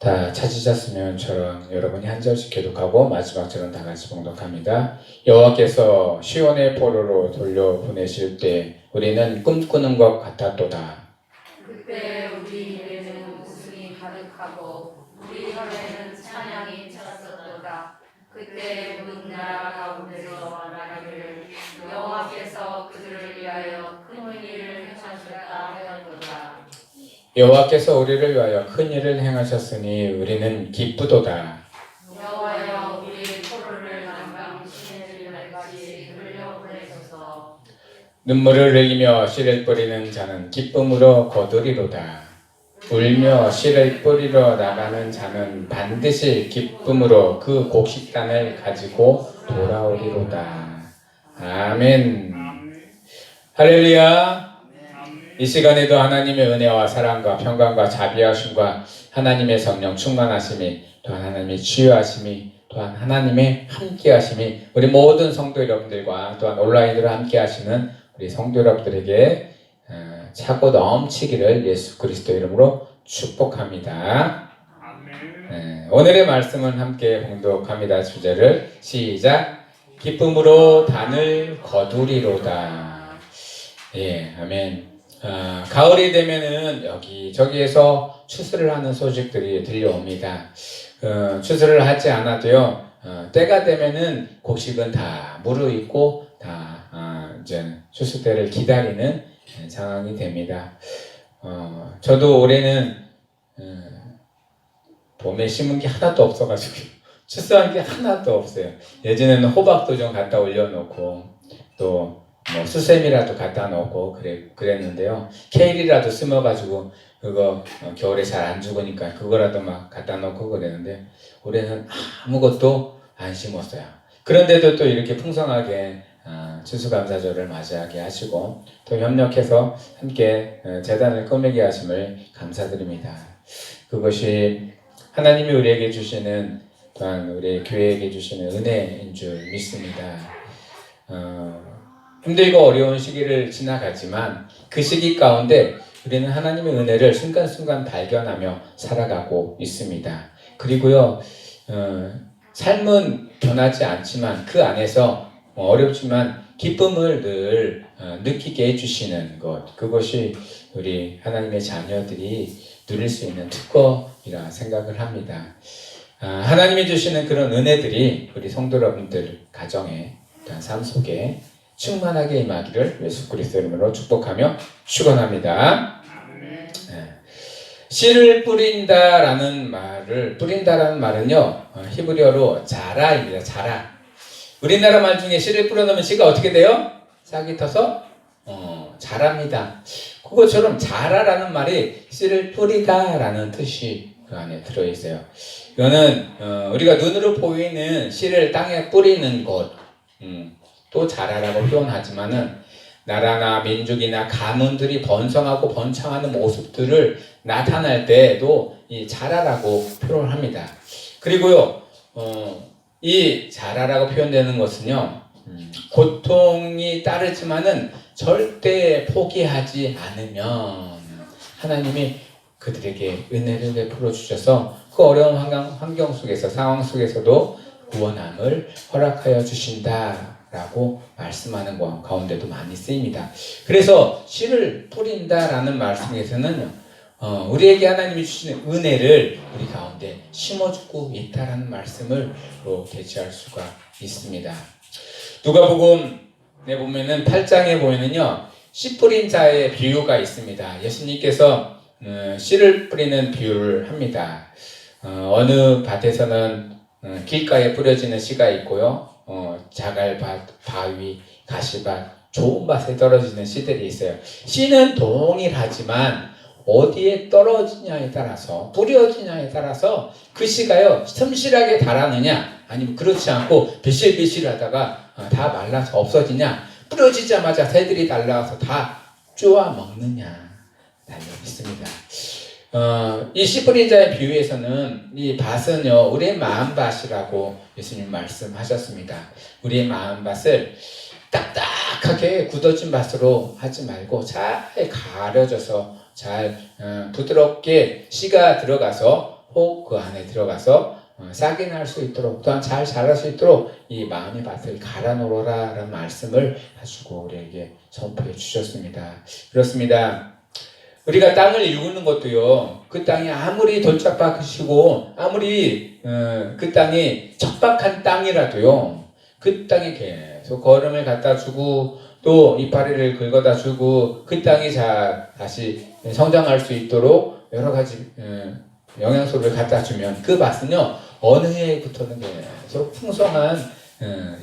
다 찾으셨으면처럼 여러분이 한 절씩 기록하고 마지막처럼 다 같이 봉독합니다. 여호와께서 시온의 포로로 돌려보내실 때 우리는 꿈꾸는 것 같았도다. 그때 우리 입에는 웃음이 가득하고 우리 혀에는 찬양이 찼었도다. 그때 문 나라 가운데서 말하기를 여호와께서 그들을 위하여 큰 일을 행하셨다 하였도다. 여호와께서 우리를 위하여 큰 일을 행하셨으니 우리는 기쁘도다. 여호와여 우리의 포로를 남방 시내들같이 돌려보내소서. 눈물을 흘리며 씨를 뿌리는 자는 기쁨으로 거두리로다. 울며 씨를 뿌리러 나가는 자는 반드시 기쁨으로 그 곡식단을 가지고 돌아오리로다. 아멘. 할렐루야. 이 시간에도 하나님의 은혜와 사랑과 평강과 자비하심과 하나님의 성령 충만하심이, 또한 하나님의 치유하심이, 또한 하나님의 함께하심이 우리 모든 성도 여러분들과 또한 온라인으로 함께하시는 우리 성도 여러분들에게 차고 넘치기를 예수 그리스도 이름으로 축복합니다. 오늘의 말씀은 함께 봉독합니다. 주제를 시작. 기쁨으로 단을 거두리로다. 예, 아멘. 가을이 되면은 여기저기에서 추수를 하는 소식들이 들려옵니다. 추수를 하지 않아도요, 때가 되면은 곡식은 다 무르익고 다 이제 추수 때를 기다리는 상황이 됩니다. 저도 올해는 봄에 심은 게 하나도 없어가지고 추수한 게 하나도 없어요. 예전에는 호박도 좀 갖다 올려놓고 또 뭐 수세미라도 갖다 놓고 그랬는데요. 케일이라도 심어가지고 그거 겨울에 잘 안 죽으니까 그거라도 막 갖다 놓고 그랬는데 올해는 아무것도 안 심었어요. 그런데도 또 이렇게 풍성하게 추수감사절을 맞이하게 하시고 또 협력해서 함께 제단을 꾸미게 하심을 감사드립니다. 그것이 하나님이 우리에게 주시는, 또한 우리 교회에게 주시는 은혜인 줄 믿습니다. 힘들고 어려운 시기를 지나갔지만 그 시기 가운데 우리는 하나님의 은혜를 순간순간 발견하며 살아가고 있습니다. 그리고요, 삶은 변하지 않지만 그 안에서 어렵지만 기쁨을 늘 느끼게 해주시는 것, 그것이 우리 하나님의 자녀들이 누릴 수 있는 특권이라 생각을 합니다. 하나님이 주시는 그런 은혜들이 우리 성도 여러분들 가정에, 또한 삶 속에 충만하게 임하기를 예수 그리스도 이름으로 축복하며 축원합니다. 씨를 뿌린다라는 말은요, 히브리어로 자라입니다. 자라. 우리나라 말 중에 씨를 뿌려놓으면 씨가 어떻게 돼요? 싹이 터서 자랍니다. 그것처럼 자라라는 말이 씨를 뿌리다라는 뜻이 그 안에 들어있어요. 이거는 우리가 눈으로 보이는 씨를 땅에 뿌리는 것, 또 자라라고 표현하지만은 나라나 민족이나 가문들이 번성하고 번창하는 모습들을 나타날 때에도 이 자라라고 표현합니다. 그리고요, 이 자라라고 표현되는 것은요, 고통이 따르지만은 절대 포기하지 않으면 하나님이 그들에게 은혜를 베풀어 주셔서 그 어려운 환경 속에서, 상황 속에서도 구원함을 허락하여 주신다라고 말씀하는 가운데도 많이 쓰입니다. 그래서 씨를 뿌린다라는 말씀에서는 우리에게 하나님이 주시는 은혜를 우리 가운데 심어주고 있다라는 말씀을 대체할 수가 있습니다. 누가복음에 보면은 8장에 보면은요, 씨 뿌린 자의 비유가 있습니다. 예수님께서 씨를 뿌리는 비유를 합니다. 어느 밭에서는 길가에 뿌려지는 씨가 있고요, 자갈밭, 바위, 가시밭, 좋은 밭에 떨어지는 씨들이 있어요. 씨는 동일하지만 어디에 떨어지냐에 따라서, 뿌려지냐에 따라서 그 씨가요, 틈실하게 자라느냐, 아니면 그렇지 않고 비실비실하다가 다 말라서 없어지냐, 뿌려지자마자 새들이 날라와서 다 쪼아 먹느냐 달려 있습니다. 이 씨 뿌린 자의 비유에서는 이 밭은요, 우리의 마음밭이라고 예수님 말씀하셨습니다. 우리의 마음밭을 딱딱하게 굳어진 밭으로 하지 말고 잘 가려져서 잘 부드럽게 씨가 들어가서 혹 그 안에 들어가서 싹이 날 수 있도록 또한 잘 자랄 수 있도록 이 마음의 밭을 갈아 놓으라 라는 말씀을 가지고 우리에게 선포해 주셨습니다. 그렇습니다. 우리가 땅을 일구는 것도요, 그 땅이 아무리 돌짝밭이고 아무리 그 땅이 척박한 땅이라도요, 그 땅에 계속 거름을 갖다 주고 또 이파리를 긁어다 주고 그 땅이 다시 성장할 수 있도록 여러 가지 영양소를 갖다 주면 그 밭은요 어느 해부터는 계속 풍성한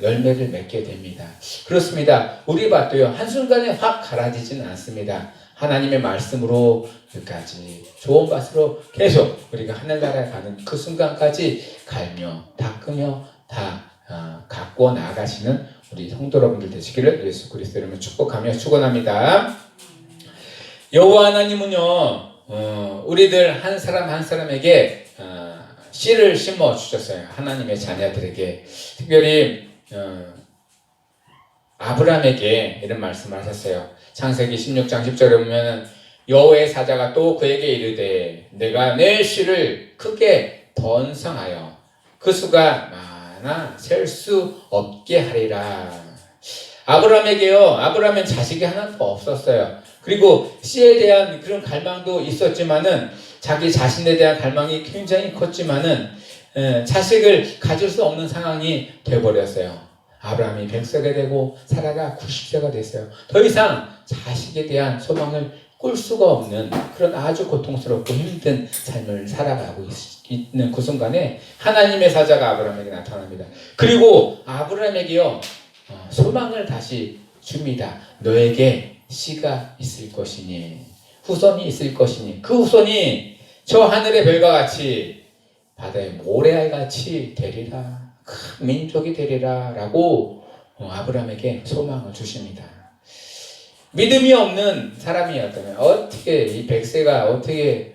열매를 맺게 됩니다. 그렇습니다. 우리 밭도요 한순간에 확 갈아지지는 않습니다. 하나님의 말씀으로 끝까지 좋은 밭으로 계속 우리가 하늘나라에 가는 그 순간까지 갈며 닦으며 다 갖고 나아가시는 우리 성도 여러분들 되시기를 예수 그리스도 이름으로 축복하며 축원합니다. 여호와 하나님은요 우리들 한 사람 한 사람에게 씨를 심어 주셨어요. 하나님의 자녀들에게 특별히 아브라함에게 이런 말씀을 하셨어요. 창세기 16장 10절에 보면 여호와의 사자가 또 그에게 이르되 내가 내 씨를 크게 번성하여 그 수가 많아 셀 수 없게 하리라. 아브라함은 자식이 하나도 없었어요. 그리고 씨에 대한 그런 갈망도 있었지만은 자기 자신에 대한 갈망이 굉장히 컸지만은 자식을 가질 수 없는 상황이 되어버렸어요. 아브라함이 100세가 되고 사라가 90세가 됐어요. 더 이상 자식에 대한 소망을 꿀 수가 없는 그런 아주 고통스럽고 힘든 삶을 살아가고 있는 그 순간에 하나님의 사자가 아브라함에게 나타납니다. 그리고 아브라함에게요 소망을 다시 줍니다. 너에게 씨가 있을 것이니 후손이 있을 것이니 그 후손이 저 하늘의 별과 같이 바다의 모래알 같이 되리라. 큰 민족이 되리라 라고 아브라함에게 소망을 주십니다. 믿음이 없는 사람이었다면 어떻게 이 100세가 어떻게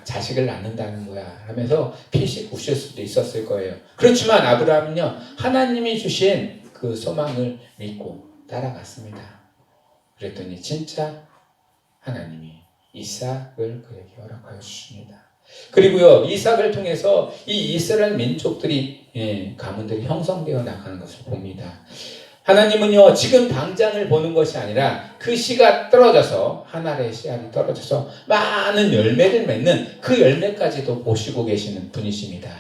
자식을 낳는다는 거야 하면서 피식 웃을 수도 있었을 거예요. 그렇지만 아브라함은요 하나님이 주신 그 소망을 믿고 따라갔습니다. 그랬더니 진짜 하나님이 이삭을 그에게 허락하여 주십니다. 그리고요 이삭을 통해서 이 이스라엘 민족들이 가문들이 형성되어 나가는 것을 봅니다. 하나님은요 지금 당장을 보는 것이 아니라 그 씨가 떨어져서 하늘의 씨알이 떨어져서 많은 열매를 맺는 그 열매까지도 보시고 계시는 분이십니다.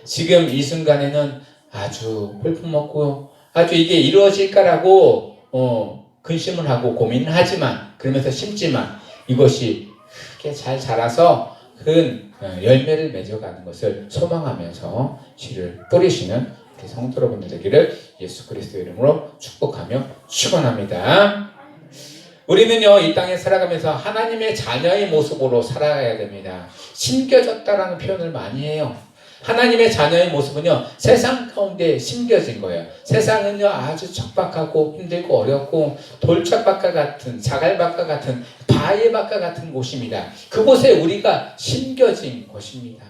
지금 이 순간에는 아주 볼품없고 아주 이게 이루어질까라고 근심을 하고 고민을 하지만 그러면서 심지만 이것이 크게 잘 자라서 큰 열매를 맺어가는 것을 소망하면서 씨를 뿌리시는 우리 성도 여러분들 되기를 예수 그리스도 이름으로 축복하며 축원합니다. 우리는요 이 땅에 살아가면서 하나님의 자녀의 모습으로 살아가야 됩니다. 심겨졌다라는 표현을 많이 해요. 하나님의 자녀의 모습은요 세상 가운데 심겨진 거예요. 세상은요 아주 척박하고 힘들고 어렵고 돌짝밭과 같은 자갈밭과 같은 바위밭과 같은 곳입니다. 그곳에 우리가 심겨진 곳입니다.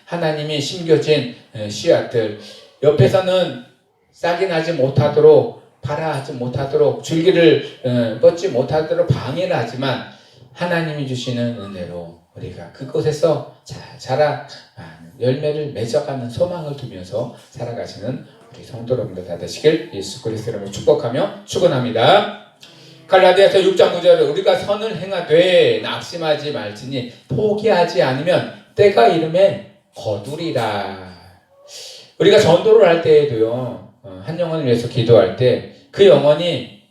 하나님이 심겨진 씨앗들 옆에서는 싹이 나지 못하도록 발아하지 못하도록 줄기를 뻗지 못하도록 방해를 하지만 하나님이 주시는 은혜로 우리가 그곳에서 잘 자라 열매를 맺어가는 소망을 두면서 살아가시는 우리 성도 여러분들 다 되시길 예수 그리스도 이름으로 축복하며 축원합니다. 갈라디아서 6장 9절에 우리가 선을 행하되 낙심하지 말지니 포기하지 않으면 때가 이름에 거두리라. 우리가 전도를 할 때에도요 한 영혼을 위해서 기도할 때 그 영혼이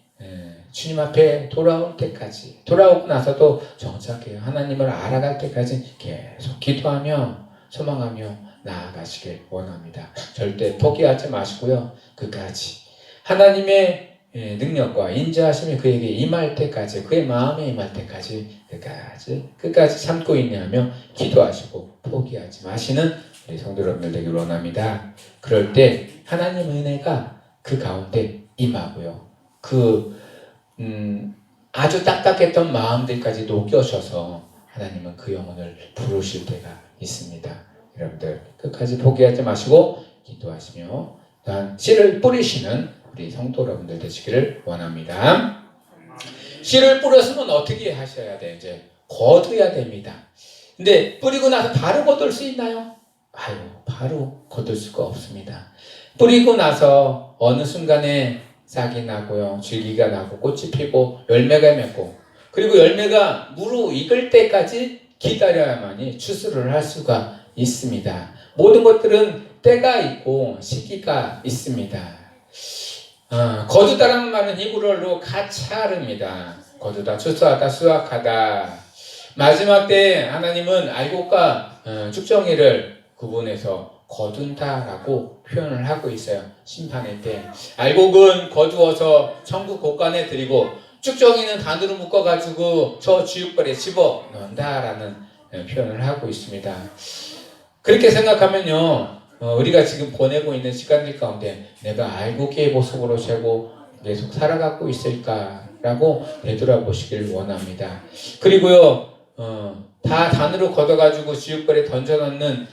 주님 앞에 돌아올 때까지 돌아오고 나서도 정착해요. 하나님을 알아갈 때까지 계속 기도하며 소망하며 나아가시길 원합니다. 절대 포기하지 마시고요. 끝까지 하나님의 능력과 인자하심이 그에게 임할 때까지 그의 마음에 임할 때까지 끝까지 참고 있냐며 기도하시고 포기하지 마시는 우리 성도 여러분들 되길 원합니다. 그럴 때 하나님의 은혜가 그 가운데 임하고요. 아주 딱딱했던 마음들까지 녹여셔서 하나님은 그 영혼을 부르실 때가 있습니다. 여러분들 끝까지 포기하지 마시고 기도하시며 또한 씨를 뿌리시는 우리 성도 여러분들 되시기를 원합니다. 씨를 뿌렸으면 어떻게 하셔야 돼요? 이제 거둬야 됩니다. 근데 뿌리고 나서 바로 거둘 수 있나요? 바로 거둘 수가 없습니다. 뿌리고 나서 어느 순간에 싹이 나고요, 줄기가 나고, 꽃이 피고, 열매가 맺고, 그리고 열매가 무르 익을 때까지 기다려야만이 추수를 할 수가 있습니다. 모든 것들은 때가 있고 시기가 있습니다. 거두다라는 말은 히브리어로 가차르입니다. 거두다, 추수하다, 수확하다. 마지막 때 하나님은 알곡과 쭉정이를 구분해서 거둔다라고 표현을 하고 있어요. 심판의 때 알곡은 거두어서 천국 곳간에 드리고, 쭉정이는 단으로 묶어가지고 저 지옥벌에 집어 넣는다라는 표현을 하고 있습니다. 그렇게 생각하면요, 우리가 지금 보내고 있는 시간들 가운데 내가 알곡의 모습으로 재고 계속 살아가고 있을까라고 되돌아보시길 원합니다. 그리고요, 다 단으로 걷어가지고 지옥벌에 던져넣는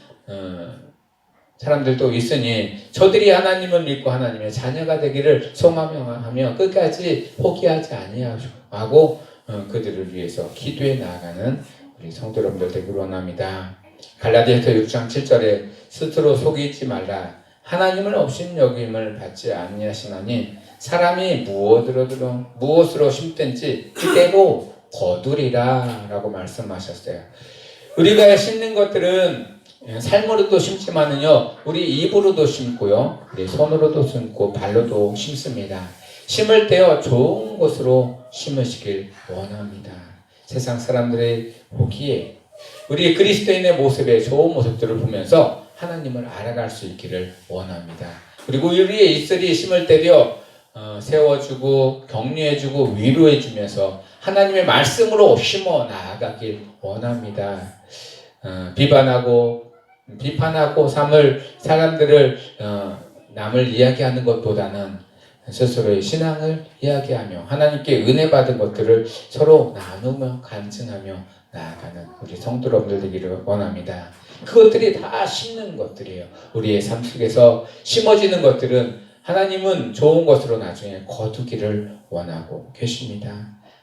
사람들도 있으니 저들이 하나님을 믿고 하나님의 자녀가 되기를 소망하며 끝까지 포기하지 아니하고 그들을 위해서 기도해 나아가는 우리 성도 여러분들 되기를 원합니다. 갈라디아서 6장 7절에 스스로 속이지 말라. 하나님을 없인 여김을 받지 아니하시나니 사람이 무엇으로 심든지 그대로 거두리라 라고 말씀하셨어요. 우리가 심는 것들은 삶으로도 심지만은요, 우리 입으로도 심고요, 우리 손으로도 심고 발로도 심습니다. 심을 때요, 좋은 곳으로 심으시길 원합니다. 세상 사람들의 보기에 우리 그리스도인의 모습에 좋은 모습들을 보면서 하나님을 알아갈 수 있기를 원합니다. 그리고 우리의 입술이 심을 때도요, 세워주고 격려해주고 위로해주면서 하나님의 말씀으로 심어 나아가길 원합니다. 비판하고 사람들을 남을 이야기하는 것보다는 스스로의 신앙을 이야기하며 하나님께 은혜 받은 것들을 서로 나누며 간증하며 나아가는 우리 성도 여러분들 되기를 원합니다. 그것들이 다 심는 것들이에요. 우리의 삶 속에서 심어지는 것들은 하나님은 좋은 것으로 나중에 거두기를 원하고 계십니다.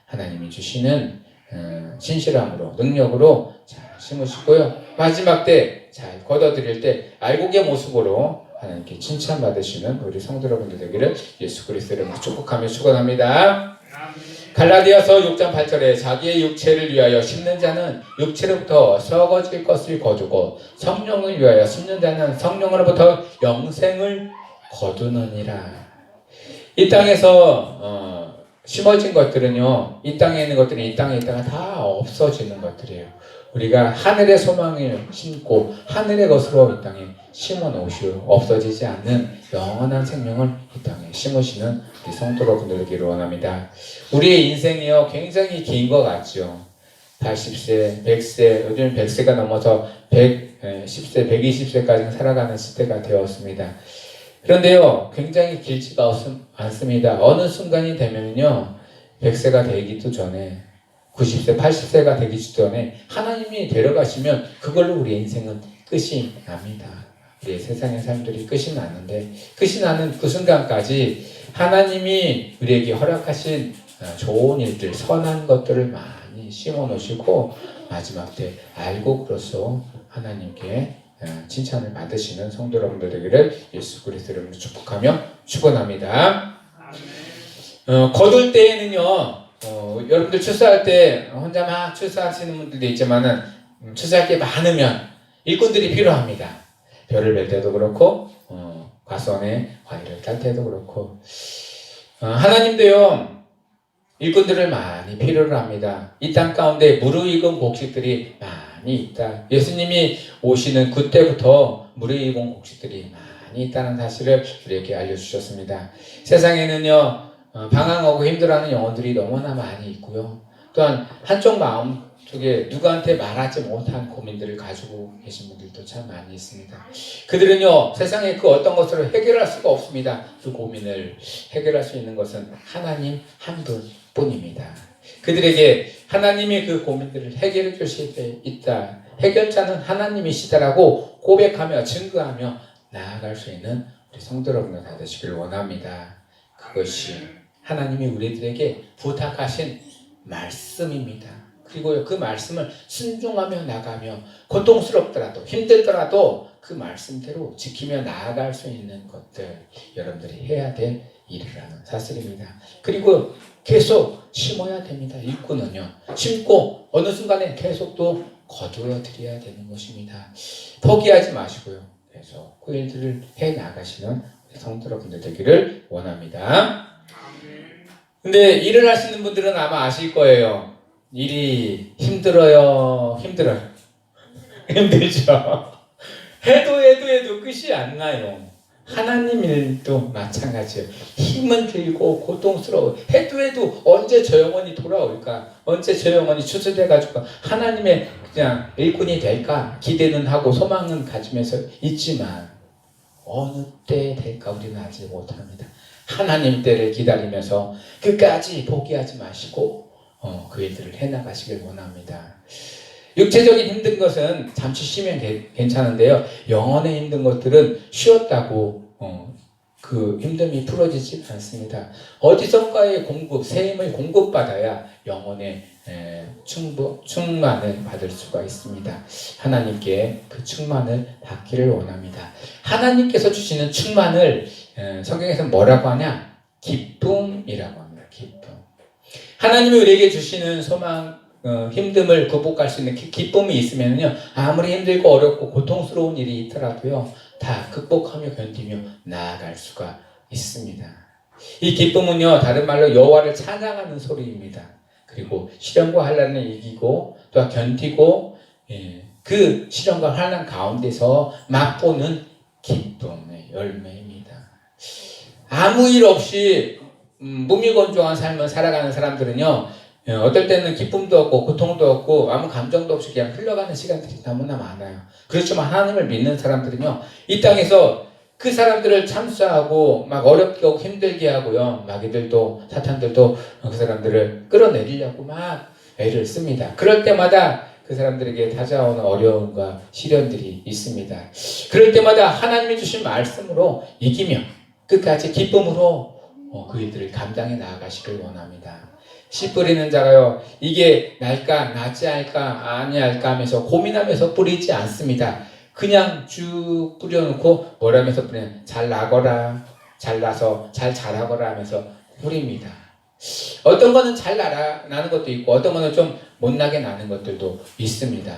하나님이 주시는 신실함으로, 능력으로 잘 심으시고요, 마지막 때 잘 거둬들일 때 알곡의 모습으로 하나님께 칭찬받으시는 우리 성도 여러분들 되기를 예수 그리스도 이름으로 축복하며 축원합니다. 갈라디아서 6장 8절에 자기의 육체를 위하여 심는 자는 육체로부터 썩어질 것을 거두고 성령을 위하여 심는 자는 성령으로부터 영생을 거두느니라. 이 땅에서 심어진 것들은요, 이 땅에 있는 것들은 이 땅에 있다가 다 없어지는 것들이에요. 우리가 하늘의 소망을 심고 하늘의 것으로 이 땅에 심어 놓으시오 없어지지 않는 영원한 생명을 이 땅에 심으시는 우리 성도 여러분들 되기를 원합니다. 우리의 인생이요, 굉장히 긴 것 같죠. 80세, 100세, 요즘 100세가 넘어서 110세, 120세까지 살아가는 시대가 되었습니다. 그런데요, 굉장히 길지가 않습니다. 어느 순간이 되면요, 100세가 되기도 전에 90세, 80세가 되기 전에 하나님이 데려가시면 그걸로 우리 인생은 끝이 납니다. 우리 세상의 삶들이 끝이 나는데, 끝이 나는 그 순간까지 하나님이 우리에게 허락하신 좋은 일들, 선한 것들을 많이 심어 놓으시고 마지막 때 알곡으로서 하나님께 칭찬을 받으시는 성도 여러분들 되기를 예수 그리스도 이름으로 축복하며 축원합니다. 거둘 때에는요, 여러분들 출사할 때 혼자 막 출사하시는 분들도 있지만은 출사할 게 많으면 일꾼들이 필요합니다. 별을 뵐 때도 그렇고 과수원에 과일을 딸 때도 그렇고 하나님도요, 일꾼들을 많이 필요로 합니다. 이 땅 가운데 무르익은 곡식들이 많이 있다. 예수님이 오시는 그때부터 무르익은 곡식들이 많이 있다는 사실을 우리에게 알려주셨습니다. 세상에는요, 방황하고 힘들어하는 영혼들이 너무나 많이 있고요, 또한 한쪽 마음 속에 누구한테 말하지 못한 고민들을 가지고 계신 분들도 참 많이 있습니다. 그들은요, 세상에 그 어떤 것으로 해결할 수가 없습니다. 그 고민을 해결할 수 있는 것은 하나님 한 분뿐입니다. 그들에게 하나님이 그 고민들을 해결해 주실 때 있다, 해결자는 하나님이시다라고 고백하며 증거하며 나아갈 수 있는 우리 성도 여러분들 다 되시길 원합니다. 그것이 하나님이 우리들에게 부탁하신 말씀입니다. 그리고 그 말씀을 순종하며 나가며 고통스럽더라도 힘들더라도 그 말씀대로 지키며 나아갈 수 있는 것들 여러분들이 해야 될 일이라는 사실입니다. 그리고 계속 심어야 됩니다. 일꾼은요. 심고 어느 순간에 계속 또 거두어 드려야 되는 것입니다. 포기하지 마시고요. 계속 그 일들을 해 나가시는 성도 여러분들 되기를 원합니다. 근데 일을 하시는 분들은 아마 아실 거예요. 일이 힘들어요. 힘들죠. 해도 끝이 안 나요. 하나님 일도 마찬가지예요. 힘은 들고 고통스러워. 해도 언제 저 영혼이 돌아올까? 언제 저 영혼이 추수돼가지고 하나님의 그냥 일꾼이 될까? 기대는 하고 소망은 가지면서 있지만 어느 때 될까 우리는 알지 못합니다. 하나님 때를 기다리면서 끝까지 포기하지 마시고 그 일들을 해나가시길 원합니다. 육체적인 힘든 것은 잠시 쉬면 괜찮은데요. 영혼의 힘든 것들은 쉬었다고 그 힘듦이 풀어지지 않습니다. 어디선가의 공급, 새 힘을 공급받아야 영혼의 충만을 받을 수가 있습니다. 하나님께 그 충만을 받기를 원합니다. 하나님께서 주시는 충만을 성경에서는 뭐라고 하냐? 기쁨이라고 합니다. 기쁨. 하나님이 우리에게 주시는 소망, 힘듦을 극복할 수 있는 기쁨이 있으면요, 아무리 힘들고 어렵고 고통스러운 일이 있더라도요, 다 극복하며 견디며 나아갈 수가 있습니다. 이 기쁨은요, 다른 말로 여호와를 찬양하는 소리입니다. 그리고 시련과 환난을 이기고 또 견디고 그 시련과 환난 가운데서 맛보는 기쁨의 열매입니다. 아무 일 없이 무미건조한 삶을 살아가는 사람들은요, 어떨 때는 기쁨도 없고 고통도 없고 아무 감정도 없이 그냥 흘러가는 시간들이 너무나 많아요. 그렇지만 하나님을 믿는 사람들은요, 이 땅에서 그 사람들을 참수하고 막 어렵게 하고 힘들게 하고요, 마귀들도 사탄들도 그 사람들을 끌어내리려고 막 애를 씁니다. 그럴 때마다 그 사람들에게 찾아오는 어려움과 시련들이 있습니다. 그럴 때마다 하나님이 주신 말씀으로 이기며 끝까지 기쁨으로 그 일들을 감당해 나아가시길 원합니다. 씨 뿌리는 자가요, 이게 날까 나지 않을까 아니할까 하면서 고민하면서 뿌리지 않습니다. 그냥 쭉 뿌려놓고 뭐라면서 뿌리는, 잘 나거라, 잘 나서 잘 자라거라 하면서 뿌립니다. 어떤 거는 잘 나는 것도 있고 어떤 거는 좀 못나게 나는 것들도 있습니다.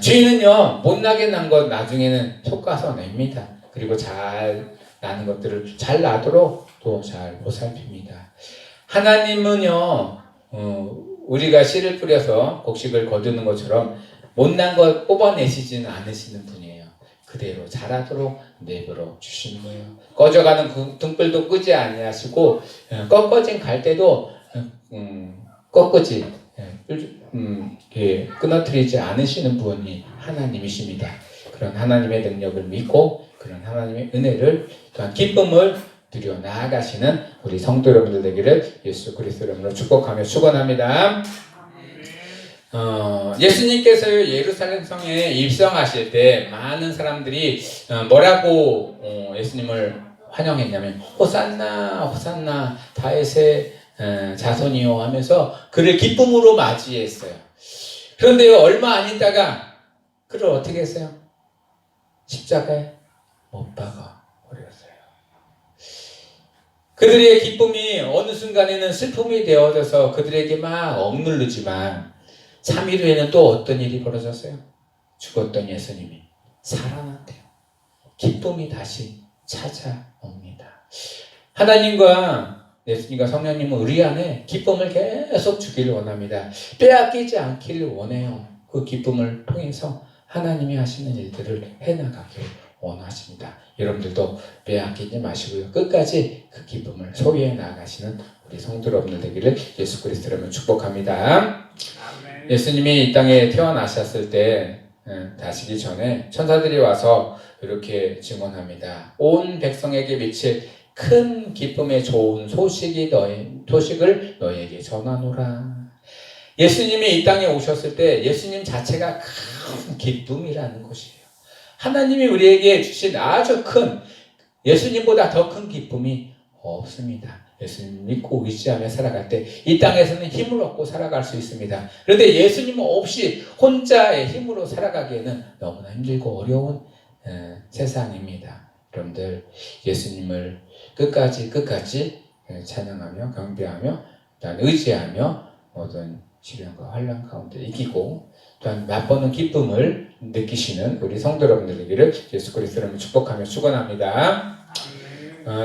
주인은요, 못나게 난 것 나중에는 솎아서 냅니다. 그리고 잘 나는 것들을 잘 나도록 또 잘 보살핍니다. 하나님은요, 우리가 씨를 뿌려서 곡식을 거두는 것처럼 못난 것 뽑아내시지는 않으시는 분이에요. 그대로 자라도록 내버려 주시는 거예요. 꺼져가는 그 등불도 끄지 아니하시고 꺾어진 갈대도 꺾지 끊어뜨리지 않으시는 분이 하나님이십니다. 그런 하나님의 능력을 믿고 그런 하나님의 은혜를 또한 기쁨을 드려 나아가시는 우리 성도 여러분들 되기를 예수 그리스도 이름으로 축복하며 축원합니다. 예수님께서 예루살렘 성에 입성하실 때 많은 사람들이 뭐라고 예수님을 환영했냐면 호산나 호산나 다윗의 자손이요 하면서 그를 기쁨으로 맞이했어요. 그런데 얼마 안 있다가 그를 어떻게 했어요? 십자가에 못 박아 버렸어요. 그들의 기쁨이 어느 순간에는 슬픔이 되어져서 그들에게 막 억누르지만 3일 후에는 또 어떤 일이 벌어졌어요? 죽었던 예수님이 살아났대요. 기쁨이 다시 찾아옵니다. 하나님과 예수님과 성령님은 우리 안에 기쁨을 계속 주기를 원합니다. 빼앗기지 않기를 원해요. 그 기쁨을 통해서 하나님이 하시는 일들을 해나가기를 원하십니다. 여러분들도 빼앗기지 마시고요. 끝까지 그 기쁨을 소유해 나가시는 우리 성도 여러분들 되기를 예수 그리스도로 축복합니다. 예수님이 이 땅에 태어나셨을 때 다시기 전에 천사들이 와서 이렇게 증언합니다. 온 백성에게 미칠 큰 기쁨의 좋은 소식을 너희에게 전하노라. 예수님이 이 땅에 오셨을 때 예수님 자체가 큰 기쁨이라는 것이에요. 하나님이 우리에게 주신 아주 큰, 예수님보다 더 큰 기쁨이 없습니다. 예수님 믿고 의지하며 살아갈 때 이 땅에서는 힘을 얻고 살아갈 수 있습니다. 그런데 예수님 없이 혼자의 힘으로 살아가기에는 너무나 힘들고 어려운 세상입니다. 여러분들 예수님을 끝까지 찬양하며 경배하며 또한 의지하며 모든 시련과 환난 가운데 이기고 또한 맛보는 기쁨을 느끼시는 우리 성도 여러분들 되기를 예수 그리스도로 축복하며 축원합니다.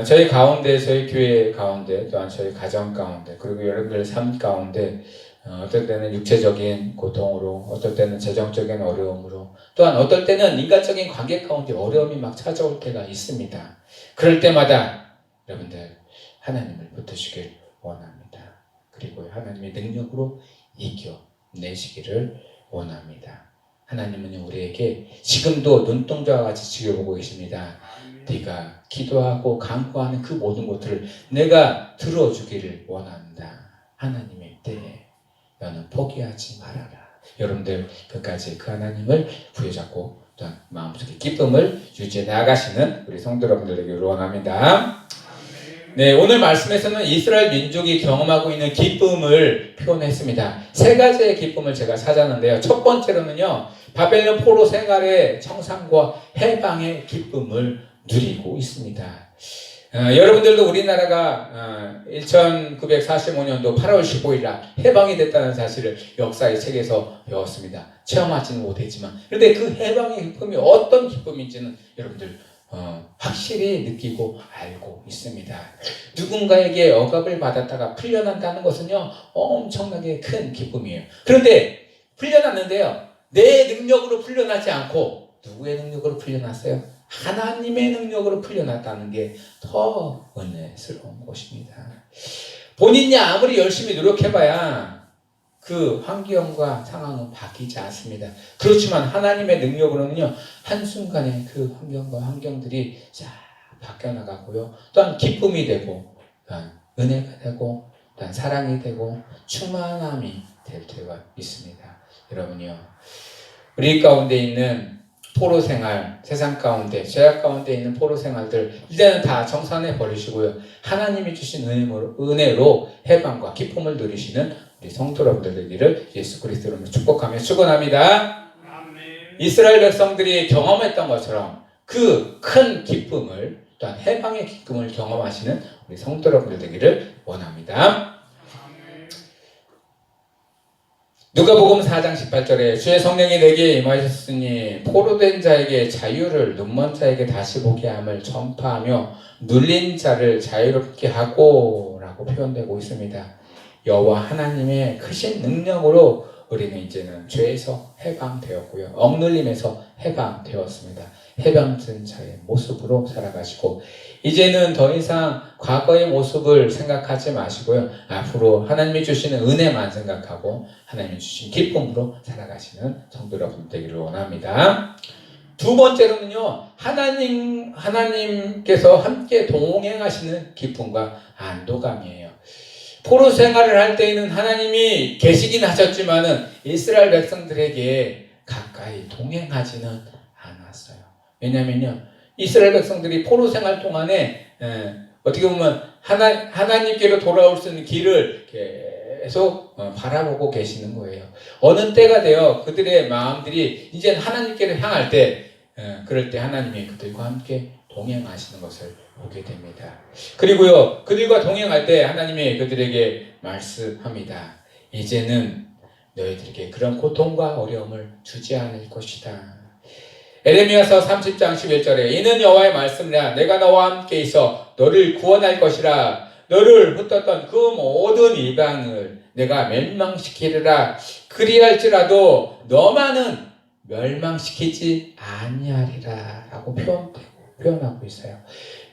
저희 가운데, 저희 교회 가운데, 또한 저희 가정 가운데, 그리고 여러분들 삶 가운데 어떨 때는 육체적인 고통으로, 어떨 때는 재정적인 어려움으로, 또한 어떨 때는 인간적인 관계 가운데 어려움이 막 찾아올 때가 있습니다. 그럴 때마다 여러분들 하나님을 붙드시길 원합니다. 그리고 하나님의 능력으로 이겨내시기를 원합니다. 하나님은 우리에게 지금도 눈동자와 같이 지켜보고 계십니다. 네가 기도하고 간구하는 그 모든 것들을 내가 들어주기를 원한다. 하나님의 때에 너는 포기하지 말아라. 여러분들 끝까지 그 하나님을 부여잡고 또한 마음속에 기쁨을 유지해 나가시는 우리 성도 여러분들에게 원합니다. 네, 오늘 말씀에서는 이스라엘 민족이 경험하고 있는 기쁨을 표현했습니다. 세 가지의 기쁨을 제가 찾았는데요. 첫 번째로는요, 바벨론 포로 생활의 청산과 해방의 기쁨을 누리고 있습니다. 여러분들도 우리나라가 1945년도 8월 15일 날 해방이 됐다는 사실을 역사의 책에서 배웠습니다. 체험하지는 못했지만, 그런데 그 해방의 기쁨이 어떤 기쁨인지는 여러분들 확실히 느끼고 알고 있습니다. 누군가에게 억압을 받았다가 풀려난다는 것은요, 엄청나게 큰 기쁨이에요. 그런데 풀려났는데요, 내 능력으로 풀려나지 않고 누구의 능력으로 풀려났어요? 하나님의 능력으로 풀려났다는 게 더 은혜스러운 것입니다. 본인이 아무리 열심히 노력해봐야 그 환경과 상황은 바뀌지 않습니다. 그렇지만 하나님의 능력으로는요, 한순간에 그 환경과 환경들이 쫙 바뀌어나가고요, 또한 기쁨이 되고, 또한 은혜가 되고, 또한 사랑이 되고, 충만함이 될 때가 있습니다. 여러분이요, 우리 가운데 있는 포로 생활, 세상 가운데, 죄악 가운데 있는 포로 생활들 이제는 다 청산해 버리시고요, 하나님이 주신 은혜로 해방과 기쁨을 누리시는 우리 성도 여러분들 되기를 예수 그리스도로 축복하며 축원합니다. 이스라엘 백성들이 경험했던 것처럼 그 큰 기쁨을, 또한 해방의 기쁨을 경험하시는 우리 성도 여러분들 되기를 원합니다. 누가복음 4장 18절에 주의 성령이 내게 임하셨으니 포로된 자에게 자유를, 눈먼 자에게 다시 보게 함을 전파하며 눌린 자를 자유롭게 하고 라고 표현되고 있습니다. 여호와 하나님의 크신 능력으로 우리는 이제는 죄에서 해방되었고요, 억눌림에서 해방되었습니다. 해방된 자의 모습으로 살아가시고, 이제는 더 이상 과거의 모습을 생각하지 마시고요, 앞으로 하나님이 주시는 은혜만 생각하고 하나님이 주신 기쁨으로 살아가시는 성도 여러분 되기를 원합니다. 두 번째로는요, 하나님께서 함께 동행하시는 기쁨과 안도감이에요. 포로 생활을 할 때에는 하나님이 계시긴 하셨지만은 이스라엘 백성들에게 가까이 동행하지는 않았어요. 왜냐면요, 이스라엘 백성들이 포로 생활 동안에 어떻게 보면 하나님께로 돌아올 수 있는 길을 계속 바라보고 계시는 거예요. 어느 때가 되어 그들의 마음들이 이제 하나님께로 향할 때, 그럴 때 하나님이 그들과 함께 동행하시는 것을 보게 됩니다. 그리고요, 그들과 동행할 때 하나님이 그들에게 말씀합니다. 이제는 너희들에게 그런 고통과 어려움을 주지 않을 것이다. 에레미야서 30장 11절에 이는 여호와의 말씀이라 내가 너와 함께 있어 너를 구원할 것이라. 너를 흩었던 그 모든 이방을 내가 멸망시키리라. 그리할지라도 너만은 멸망시키지 아니하리라 라고 표현하고 있어요.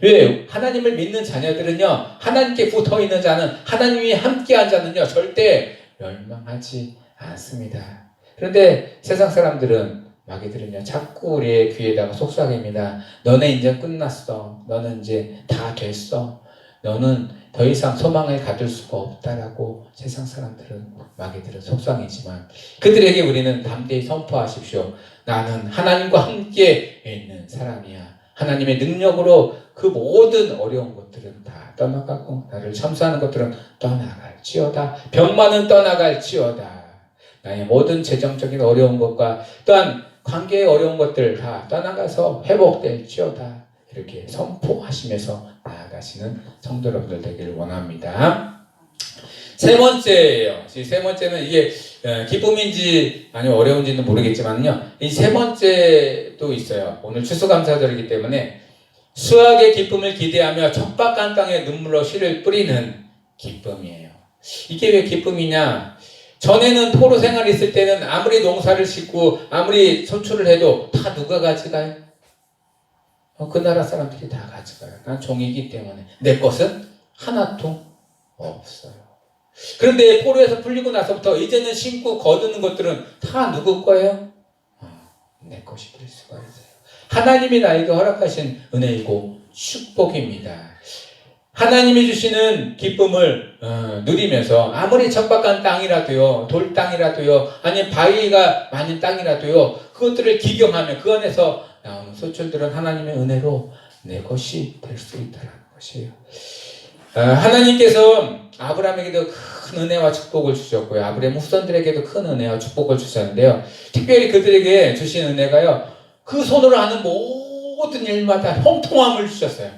왜? 하나님을 믿는 자녀들은요, 하나님께 붙어있는 자는, 하나님이 함께한 자는요, 절대 멸망하지 않습니다. 그런데 세상 사람들은, 마귀들은요, 자꾸 우리의 귀에다가 속삭입니다. 너네 이제 끝났어. 너는 이제 다 됐어. 너는 더 이상 소망을 가질 수가 없다라고 세상 사람들은, 마귀들은 속삭이지만 그들에게 우리는 담대히 선포하십시오. 나는 하나님과 함께 있는 사람이야. 하나님의 능력으로 그 모든 어려운 것들은 다 떠나가고 나를 참수하는 것들은 떠나갈지어다. 병만은 떠나갈지어다. 나의 모든 재정적인 어려운 것과 또한 관계의 어려운 것들 다 떠나가서 회복될지어다. 이렇게 선포하시면서 나아가시는 성도 여러분들 되기를 원합니다. 세 번째예요. 세 번째는 이게 기쁨인지 아니면 어려운지는 모르겠지만요. 이 세 번째도 있어요. 오늘 추수감사절이기 때문에 수확의 기쁨을 기대하며 척박한 땅에 눈물로 씨를 뿌리는 기쁨이에요. 이게 왜 기쁨이냐? 전에는 포로 생활이 있을 때는 아무리 농사를 짓고 아무리 소출을 해도 다 누가 가져가요? 그 나라 사람들이 다 가져가요. 난 종이기 때문에 내 것은 하나도 없어요. 그런데 포로에서 풀리고 나서부터 이제는 심고 거두는 것들은 다 누구 거예요? 내 것이 될 수가 있어요. 하나님이 나에게 허락하신 은혜이고 축복입니다. 하나님이 주시는 기쁨을 누리면서 아무리 척박한 땅이라도요, 돌 땅이라도요, 아니면 바위가 많은 땅이라도요, 그것들을 기경하며 그 안에서 나오는 소출들은 하나님의 은혜로 내 것이 될 수 있다는 것이에요. 하나님께서 아브라함에게도 큰 은혜와 축복을 주셨고요. 아브라함 후손들에게도 큰 은혜와 축복을 주셨는데요. 특별히 그들에게 주신 은혜가요. 그 손으로 하는 모든 일마다 형통함을 주셨어요.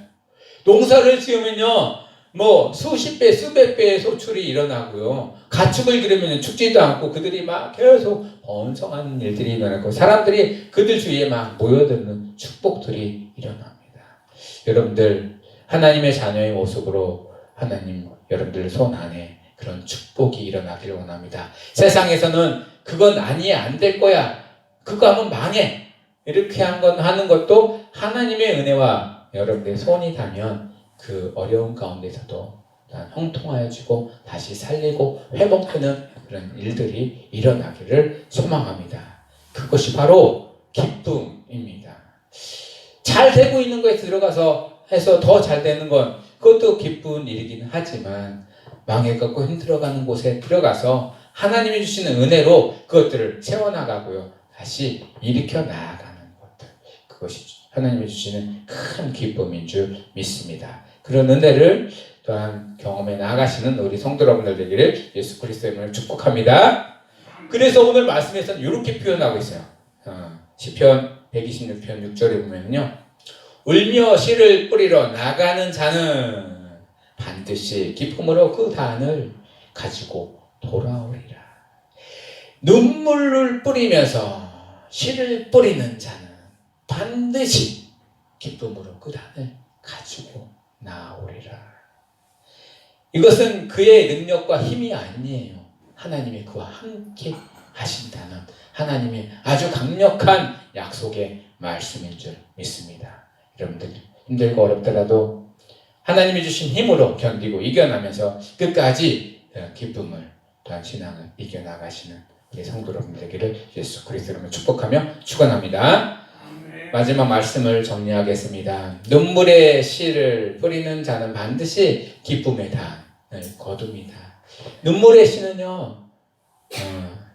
농사를 지으면요. 뭐 수십 배, 수백 배의 소출이 일어나고요. 가축을 기르면 죽지도 않고 그들이 막 계속 번성하는 일들이 일어나고 사람들이 그들 주위에 막 모여드는 축복들이 일어납니다. 여러분들 하나님의 자녀의 모습으로 하나님 여러분들 손 안에 그런 축복이 일어나기를 원합니다. 세상에서는 그건 아니야, 안 될 거야, 그거 하면 망해, 이렇게 하는 것도 하나님의 은혜와 여러분들의 손이 닿으면 그 어려운 가운데서도 형통하여지고 다시 살리고 회복되는 그런 일들이 일어나기를 소망합니다. 그것이 바로 기쁨입니다. 잘 되고 있는 거에 들어가서 해서 더 잘 되는 건 그것도 기쁜 일이긴 하지만 망해갖고 힘들어가는 곳에 들어가서 하나님이 주시는 은혜로 그것들을 채워나가고요. 다시 일으켜 나아가는 것들. 그것이 하나님이 주시는 큰 기쁨인 줄 믿습니다. 그런 은혜를 또한 경험해 나아가시는 우리 성도 여러분들 되기를 예수 그리스도의 이름으로 축복합니다. 그래서 오늘 말씀에서는 이렇게 표현하고 있어요. 시편 126편 6절에 보면요. 울며 씨를 뿌리러 나가는 자는 반드시 기쁨으로 그 단을 가지고 돌아오리라. 눈물을 뿌리면서 씨를 뿌리는 자는 반드시 기쁨으로 그 단을 가지고 나오리라. 이것은 그의 능력과 힘이 아니에요. 하나님이 그와 함께 하신다는 하나님의 아주 강력한 약속의 말씀인 줄 믿습니다. 여러분들 힘들고 어렵더라도 하나님이 주신 힘으로 견디고 이겨나면서 끝까지 기쁨을 또한 신앙을 이겨나가시는 우리 성도 여러분 되기를 예수 그리스도로 축복하며 축원합니다. 마지막 말씀을 정리하겠습니다. 눈물의 씨를 뿌리는 자는 반드시 기쁨의 단을 거둡니다. 눈물의 씨는요,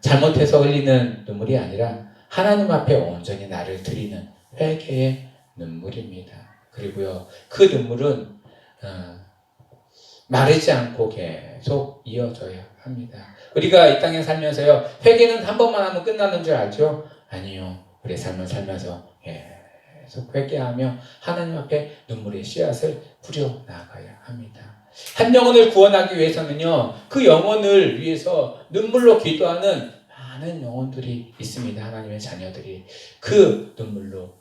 잘못해서 흘리는 눈물이 아니라 하나님 앞에 온전히 나를 드리는 회개의 눈물입니다. 그리고요, 그 눈물은 마르지 않고 계속 이어져야 합니다. 우리가 이 땅에 살면서요, 회개는 한 번만 하면 끝나는 줄 알죠? 아니요. 우리의 삶을 살면서 계속 회개하며 하나님 앞에 눈물의 씨앗을 뿌려 나가야 합니다. 한 영혼을 구원하기 위해서는요, 그 영혼을 위해서 눈물로 기도하는 많은 영혼들이 있습니다. 하나님의 자녀들이 그 눈물로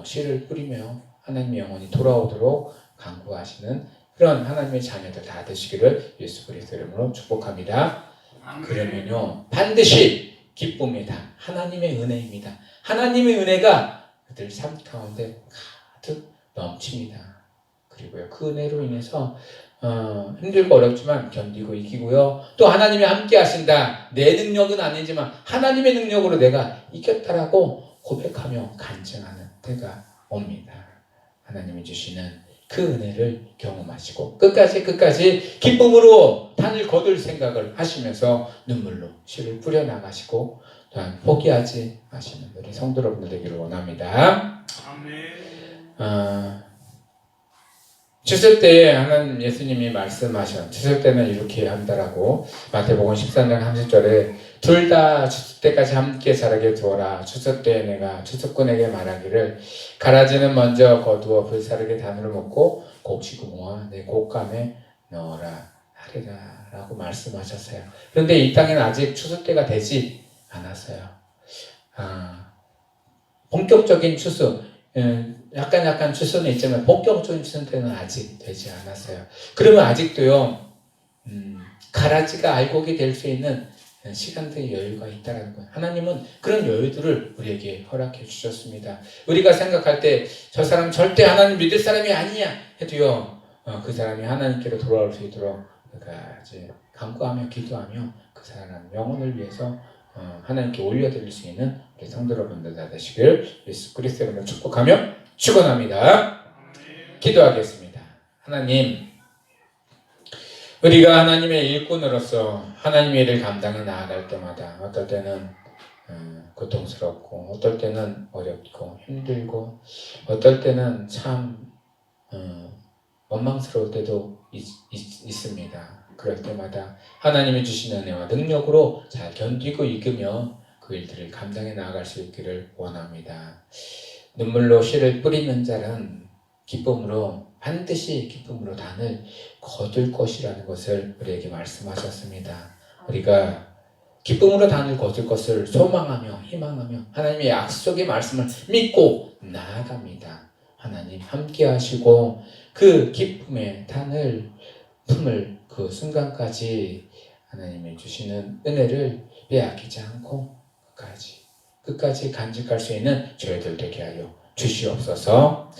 씨를 뿌리며 하나님의 영혼이 돌아오도록 간구하시는 그런 하나님의 자녀들 다 되시기를 예수 그리스도의 이름으로 축복합니다. 그러면요, 반드시 기쁨의 단, 하나님의 은혜입니다. 하나님의 은혜가 그들 삶 가운데 가득 넘칩니다. 그리고요, 그 은혜로 인해서 힘들고 어렵지만 견디고 이기고요. 또 하나님이 함께 하신다. 내 능력은 아니지만 하나님의 능력으로 내가 이겼다라고 고백하며 간증하는 때가 옵니다. 하나님이 주시는 그 은혜를 경험하시고 끝까지 기쁨으로 단을 거둘 생각을 하시면서 눈물로 씨를 뿌려나가시고 또한 포기하지 마시는 우리 성도 여러분들 되기를 원합니다. 추수 때에 하나님 예수님이 말씀하신 추수 때는 이렇게 한다라고 마태복음 13장 30절에 둘 다 추수 때까지 함께 자라게 두어라. 추수 때에 내가 추수꾼에게 말하기를 가라지는 먼저 거두어 불사르게 단으로 먹고 곡식을 모아 내 곡감에 넣어라 하리라 라고 말씀하셨어요. 그런데 이 땅에는 아직 추수 때가 되지 않았어요. 본격적인 추수, 약간 추수는 있지만 본격적인 추수 때는 아직 되지 않았어요. 그러면 아직도요, 가라지가 알곡이 될 수 있는 시간들의 여유가 있다는 거예요. 하나님은 그런 여유들을 우리에게 허락해 주셨습니다. 우리가 생각할 때 저 사람 절대 하나님 믿을 사람이 아니야 해도요, 그 사람이 하나님께로 돌아올 수 있도록 우리가 이제 간구하며 기도하며 그 사람 영혼을 위해서 하나님께 올려드릴 수 있는 우리 성도 여러분들 다 되시길 예수 그리스도의 이름으로 축복하며 축원합니다. 기도하겠습니다. 하나님, 우리가 하나님의 일꾼으로서 하나님의 일을 감당해 나아갈 때마다 어떨 때는 고통스럽고 어떨 때는 어렵고 힘들고 어떨 때는 참 원망스러울 때도 있습니다. 그럴 때마다 하나님이 주시는 은혜와 능력으로 잘 견디고 이기며 그 일들을 감당해 나아갈 수 있기를 원합니다. 눈물로 씨를 뿌리는 자는 반드시 기쁨으로 단을 거둘 것이라는 것을 우리에게 말씀하셨습니다. 우리가 기쁨으로 단을 거둘 것을 소망하며 희망하며 하나님의 약속의 말씀을 믿고 나아갑니다. 하나님 함께 하시고 그 기쁨의 단을 품을 그 순간까지 하나님이 주시는 은혜를 빼앗기지 않고 끝까지 간직할 수 있는 저희들 되게 하여 주시옵소서.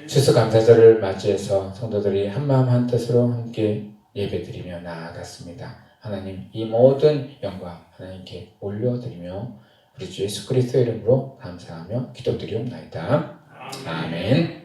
추수감사절을 맞이해서 성도들이 한마음 한뜻으로 함께 예배드리며 나아갔습니다. 하나님 이 모든 영광 하나님께 올려드리며 우리 주 예수 그리스도의 이름으로 감사하며 기도드리옵나이다. 아멘.